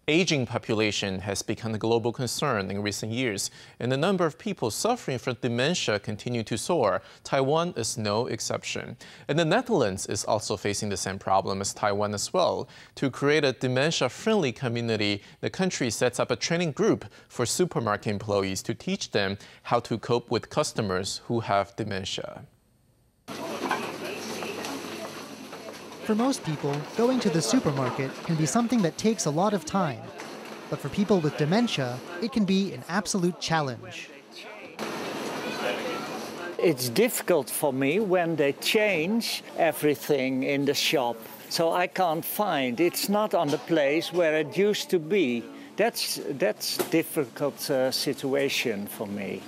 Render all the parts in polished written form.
Aging population has become a global concern in recent years, and the number of people suffering from dementia continue to soar. Taiwan is no exception. And the Netherlands is also facing the same problem as Taiwan as well. To create a dementia-friendly community, the country sets up a training group for supermarket employees to teach them how to cope with customers who have dementia. For most people, going to the supermarket can be something that takes a lot of time. But for people with dementia, it can be an absolute challenge. It's difficult for me when they change everything in the shop. So I can't find. It's not on the place where it used to be. That's a difficult situation for me.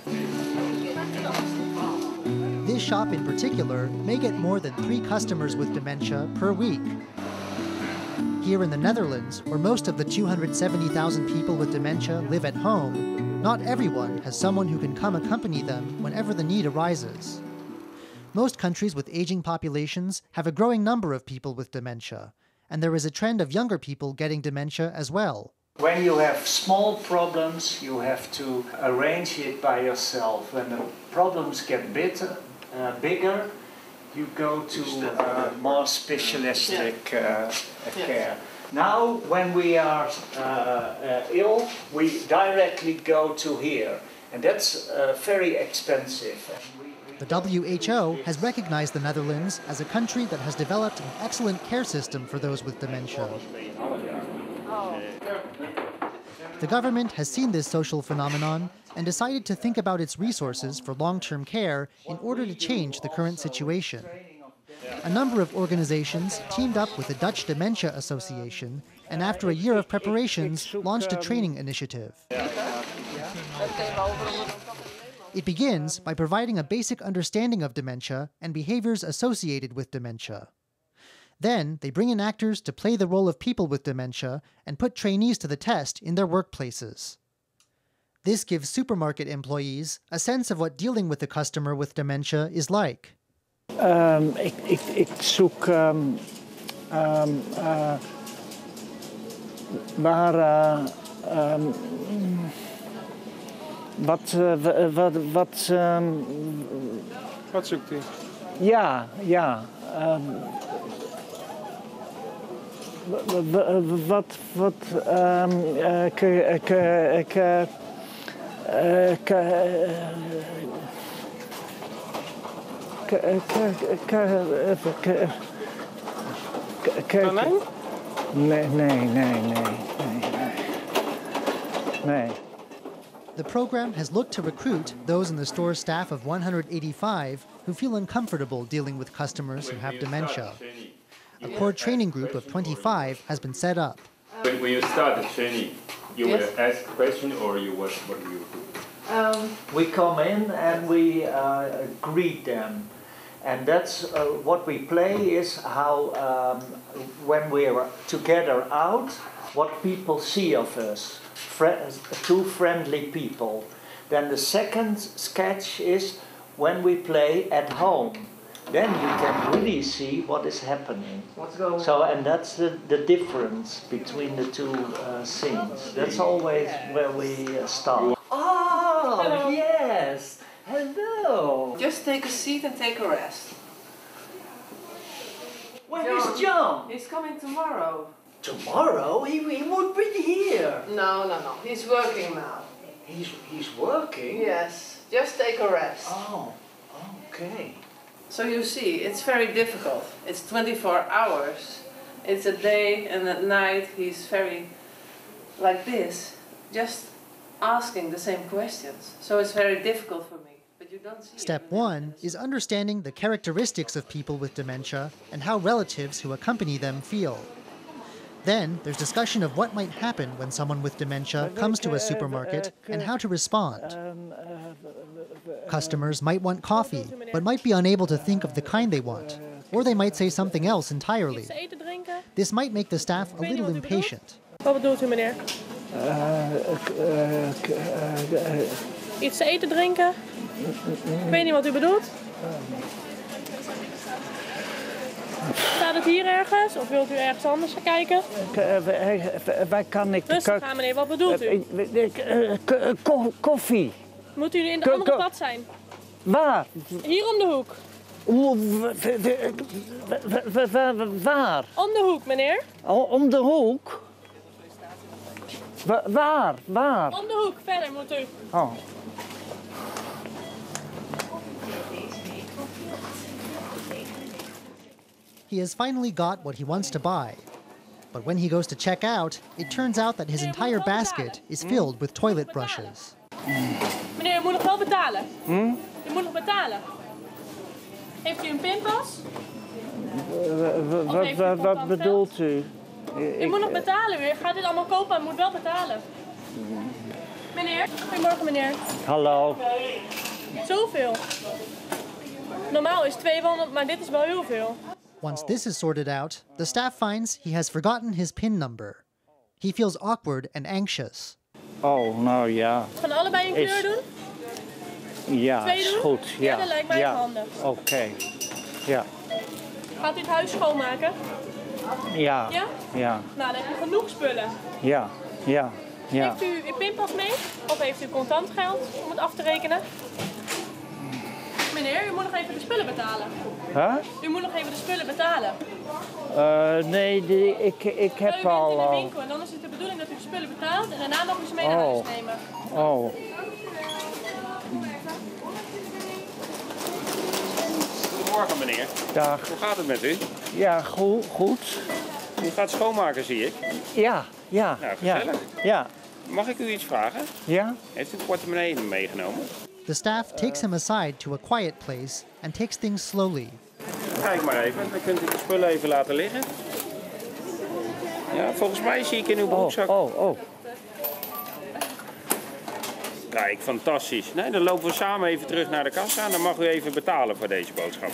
This shop in particular may get more than 3 customers with dementia per week. Here in the Netherlands, where most of the 270,000 people with dementia live at home, not everyone has someone who can come accompany them whenever the need arises. Most countries with aging populations have a growing number of people with dementia, and there is a trend of younger people getting dementia as well. When you have small problems, you have to arrange it by yourself. When the problems get bigger, you go to more specialistic care. Now, when we are ill, we directly go to here, and that's very expensive. The WHO has recognized the Netherlands as a country that has developed an excellent care system for those with dementia. The government has seen this social phenomenon and decided to think about its resources for long-term care in order to change the current situation. A number of organizations teamed up with the Dutch Dementia Association and after a year of preparations launched a training initiative. It begins by providing a basic understanding of dementia and behaviors associated with dementia. Then, they bring in actors to play the role of people with dementia and put trainees to the test in their workplaces. This gives supermarket employees a sense of what dealing with a customer with dementia is like. Ik zoek Wat zoekt u? Ja. Nee. The program has looked to recruit those in the store staff of 185 who feel uncomfortable dealing with customers who have dementia. A core training group of 25 has been set up. When you start the training, you will ask questions or what do you do? We come in and we greet them. And that's what we play is how when we're together out, what people see of us. Two friendly people. Then the second sketch is when we play at home. Then you can really see what is happening. What's going on? So, and that's the difference between the two scenes. That's always where we start. Oh, hello. Yes! Hello! Just take a seat and take a rest. Where is John? He's coming tomorrow. Tomorrow? He would be here. No. He's working now. He's working? Yes. Just take a rest. Oh, okay. So you see, it's very difficult. It's 24 hours. It's a day and at night he's very like this, just asking the same questions. So it's very difficult for me. But you don't see Step 1 is understanding the characteristics of people with dementia and how relatives who accompany them feel. Then there's discussion of what might happen when someone with dementia comes to a supermarket and how to respond. Customers might want coffee, but might be unable to think of the kind they want, or they might say something else entirely. This might make the staff a little impatient. Wat bedoelt u, meneer? Iets te eten, drinken? Ik weet niet wat u bedoelt. Staat het hier ergens of wilt u ergens anders gaan kijken? Waar kan ik... Rustig aan meneer, wat bedoelt u? Koffie. Moet u in de andere pad zijn? Waar? Hier om de hoek. Waar? Om de hoek, meneer. Om de hoek? Waar? Om de hoek, verder moet u. Oh. He has finally got what he wants to buy. But when he goes to check out, it turns out that his entire basket is filled with toilet brushes. Meneer, u moet nog wel betalen. U moet nog betalen. Heeft u een pinpas? Wat bedoelt u? U moet nog betalen. U gaat dit allemaal kopen en moet wel betalen. Meneer, goedemorgen meneer. Hallo. Zoveel. Normaal is 200, maar dit is wel heel veel. Once this is sorted out, the staff finds he has forgotten his PIN number. He feels awkward and anxious. Oh, nou ja. Gaan allebei een kleur doen? Ja, Twee is doen? goed. Ja, dat lijkt mij handig. Oké. Ja. Gaat u het huis schoonmaken? Ja. Ja? Ja. Nou, dan heb je genoeg spullen. Ja. Ja. Ja. Heeft u uw pinpas mee? Of heeft u contant geld om het af te rekenen? Meneer, u moet nog even de spullen betalen. Huh? U moet nog even de spullen betalen. Nee, ik heb U bent al... in de winkel en dan is het de bedoeling dat u de spullen betaalt en daarna mag u ze mee naar huis nemen. Oh. Goedemorgen meneer. Dag. Hoe gaat het met u? Ja, goed. U gaat schoonmaken zie ik. Ja. Nou, gezellig. Ja. Mag ik u iets vragen? Ja? Heeft u de portemonnee meegenomen? The staff takes him aside to a quiet place and takes things slowly. Kijk maar even, dan kunt u de spullen even laten liggen. Ja, volgens mij zie ik in uw broekzak. Oh. Kijk, fantastisch. Nee, dan lopen we samen even terug naar de kassa en dan mag u even betalen voor deze boodschap.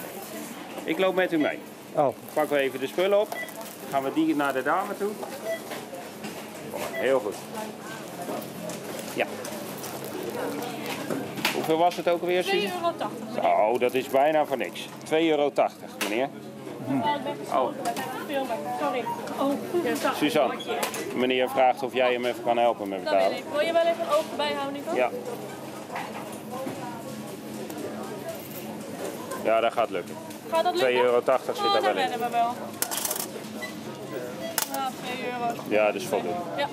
Ik loop met u mee. Oh. Pakken we even de spullen op. Gaan we die naar de dame toe. Heel goed. Ja. Hoeveel was het ook alweer, Suzie? €2,80. Oh, dat is bijna voor niks. €2,80, meneer. Oh. Sorry. Suzanne, meneer vraagt of jij hem even kan helpen met betalen. Dat wil je wel even een oog bijhouden, Nico? Ja. Ja, dat gaat lukken. Gaat dat lukken? €2,80 zit daar wel in. redden we wel. Ja, €2. Ja, dat is voldoende. Ja.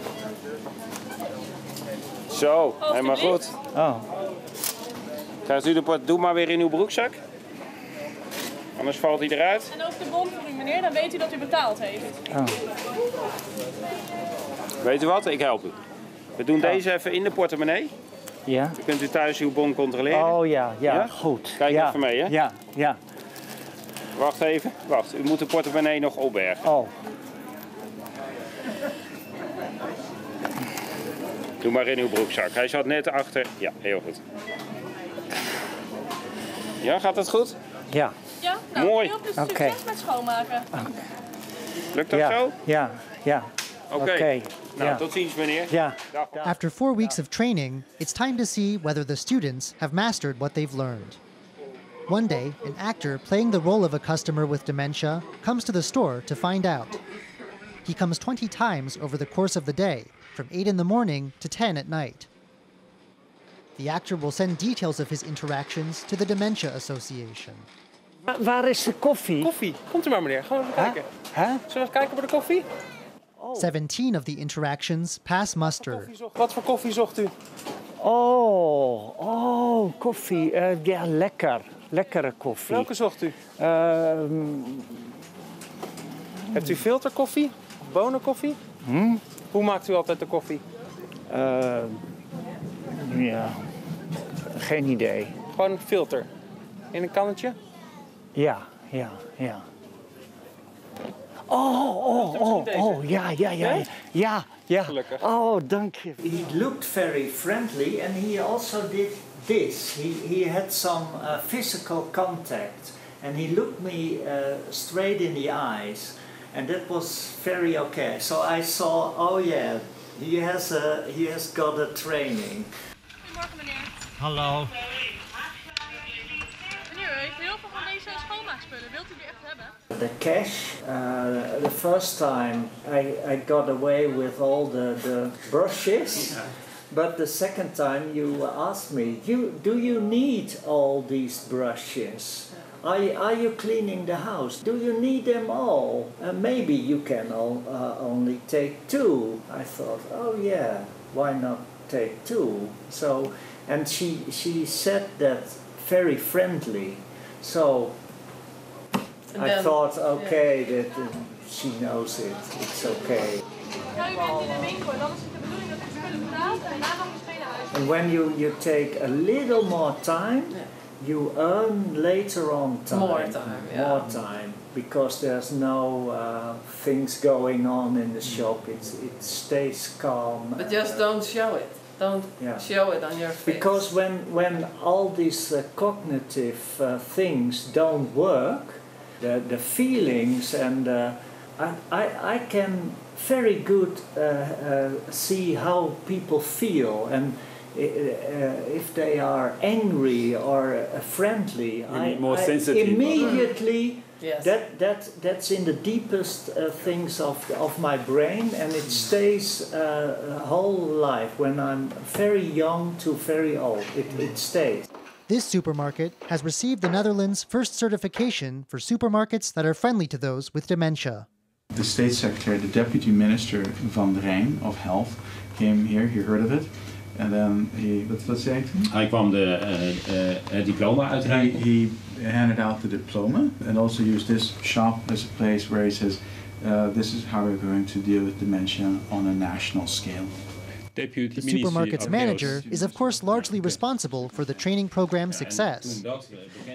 Zo, helemaal goed. Oh. Krijgt u de doe maar weer in uw broekzak. Anders valt hij eruit. En ook de bon voor u, meneer, dan weet u dat u betaald heeft. Oh. Weet u wat? Ik help u. We doen deze even in de portemonnee. Ja. Dan kunt u thuis uw bon controleren. Oh ja, goed. Kijk even mee, hè? Ja. Wacht even. Wacht, u moet de portemonnee nog opbergen. Oh. Doe maar in uw broekzak. Hij zat net achter. Ja, heel goed. Ja, gaat het goed? Ja. Ja? Nou, mooi. Heel veel succes met schoonmaken. Lukt dat zo? Ja. Oké. Nou, tot ziens, meneer. Ja. Dag. After 4 weeks of training, it's time to see whether the students have mastered what they've learned. One day, an actor playing the role of a customer with dementia comes to the store to find out. He comes 20 times over the course of the day, from 8 in the morning to 10 at night. The actor will send details of his interactions to the Dementia Association. Waar is de koffie? Koffie. Komt u maar meneer, gaan we even kijken. Zullen we even kijken voor de koffie? 17 of the interactions pass muster. Wat voor koffie zocht u? Oh, koffie. Ja, lekker. Lekkere koffie. Welke zocht u? Hebt u filterkoffie? Of bonenkoffie? Hoe maakt u altijd de koffie? Ja, geen idee. Gewoon een filter. In een kannetje? Ja. Oh, ja. Gelukkig. Oh, dank je. He looked very friendly and he also did this. He had some physical contact and he looked me straight in the eyes and that was very okay. So I saw, oh yeah, he has got a training. Goedemorgen meneer. Hallo. Meneer, u heeft heel veel van deze schoonmaakspullen. The cash, the first time I got away with all the brushes, but the second time you asked me, do you need all these brushes? Are you cleaning the house? Do you need them all? Maybe you can only take 2. I thought, oh yeah, why not take 2? So, and she said that very friendly. So I thought, okay, that she knows it. It's okay. And when you take a little more time, you earn later on time. More time, yeah. More time, because there's no things going on in the shop. It stays calm. But just don't show it. Don't show it on your face. Because when all these cognitive things don't work, the feelings and I can very good see how people feel, and if they are angry or friendly, I immediately that's in the deepest things of my brain, and it stays whole life. When I'm very young to very old, it stays. This supermarket has received the Netherlands' first certification for supermarkets that are friendly to those with dementia. The State Secretary, the Deputy Minister van Rijn of Health, came here, he heard of it, and then wat zei hij toen? Hij kwam het diploma uitreiken. He handed out the diploma and also used this shop as a place where he says, this is how we're going to deal with dementia on a national scale. The supermarket's manager is of course largely responsible for the training program's success.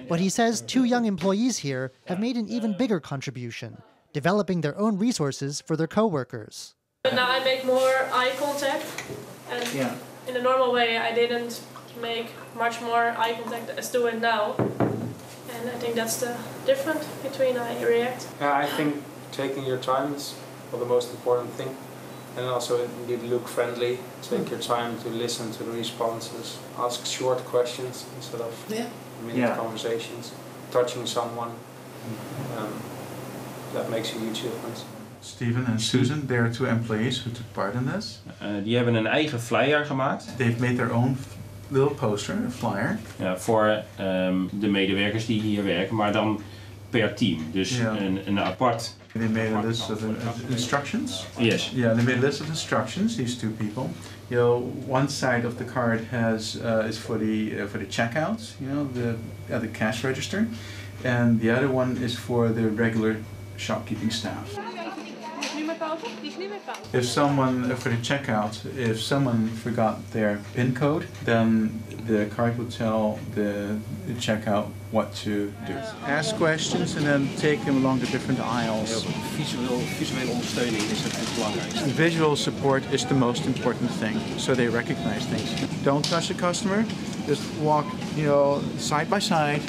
But he says 2 young employees here have made an even bigger contribution, developing their own resources for their co-workers. Now I make more eye contact, and in a normal way I didn't make much more eye contact as doing now. And I think that's the difference between how you react. I think taking your time is the most important thing. And also indeed look friendly, take your time to listen to the responses, ask short questions instead of minute conversations, touching someone. That makes a huge difference. Stephen and Susan, they are 2 employees who took part in this. Die hebben een eigen flyer gemaakt. They've made their own little poster, a flyer. Ja, voor de medewerkers die hier werken, maar dan per team. Dus een apart. They made a list of instructions. Yes. Yeah, they made a list of instructions. These 2 people. You know, one side of the card is for the checkouts. You know, the cash register, and the other one is for the regular shopkeeping staff. If someone, for the checkout, if someone forgot their PIN code, then the card will tell the checkout what to do. Ask questions and then take them along the different aisles. Visuele ondersteuning is het belangrijkste. Visual support is the most important thing, so they recognize things. Don't touch the customer, just walk, side by side,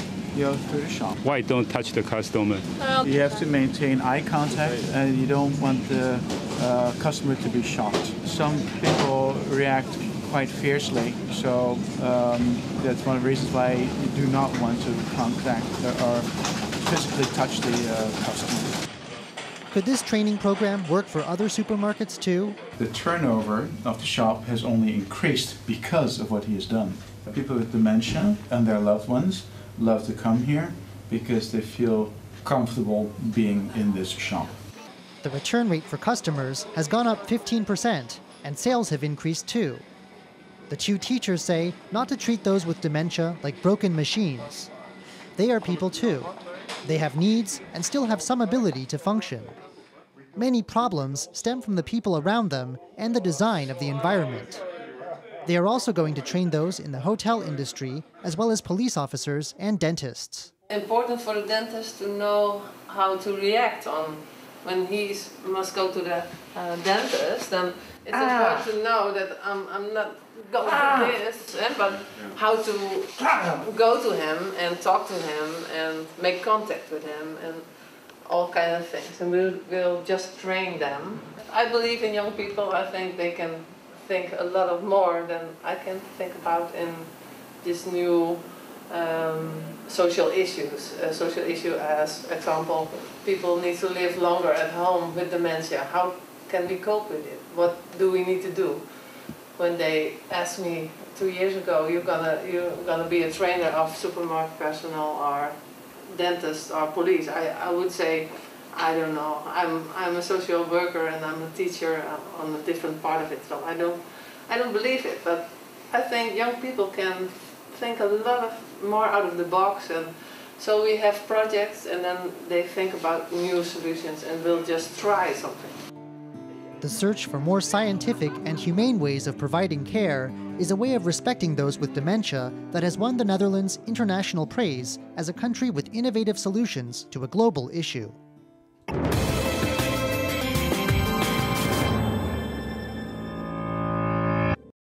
through the shop. Why don't touch the customer? You have to maintain eye contact, and you don't want the customer to be shocked. Some people react quite fiercely, so that's one of the reasons why you do not want to contact or physically touch the customer. Could this training program work for other supermarkets too? The turnover of the shop has only increased because of what he has done. People with dementia and their loved ones love to come here because they feel comfortable being in this shop. The return rate for customers has gone up 15%, and sales have increased too. The 2 teachers say not to treat those with dementia like broken machines. They are people too. They have needs and still have some ability to function. Many problems stem from the people around them and the design of the environment. They are also going to train those in the hotel industry, as well as police officers and dentists. Important for the dentist to know how to react on when he must go to the dentist. Then it's important to know that I'm not going to this, but how to go to him and talk to him and make contact with him and all kind of things. And we'll just train them. I believe in young people. I think they can think a lot of more than I can think about in this new social issues. A social issue as example, people need to live longer at home with dementia. How can we cope with it? What do we need to do? When they asked me 2 years ago, you're gonna be a trainer of supermarket personnel or dentist or police, I would say, I don't know. I'm a social worker and I'm a teacher on a different part of it, so I don't believe it. But I think young people can think a lot more out of the box, and so we have projects and then they think about new solutions and will just try something. The search for more scientific and humane ways of providing care is a way of respecting those with dementia that has won the Netherlands international praise as a country with innovative solutions to a global issue.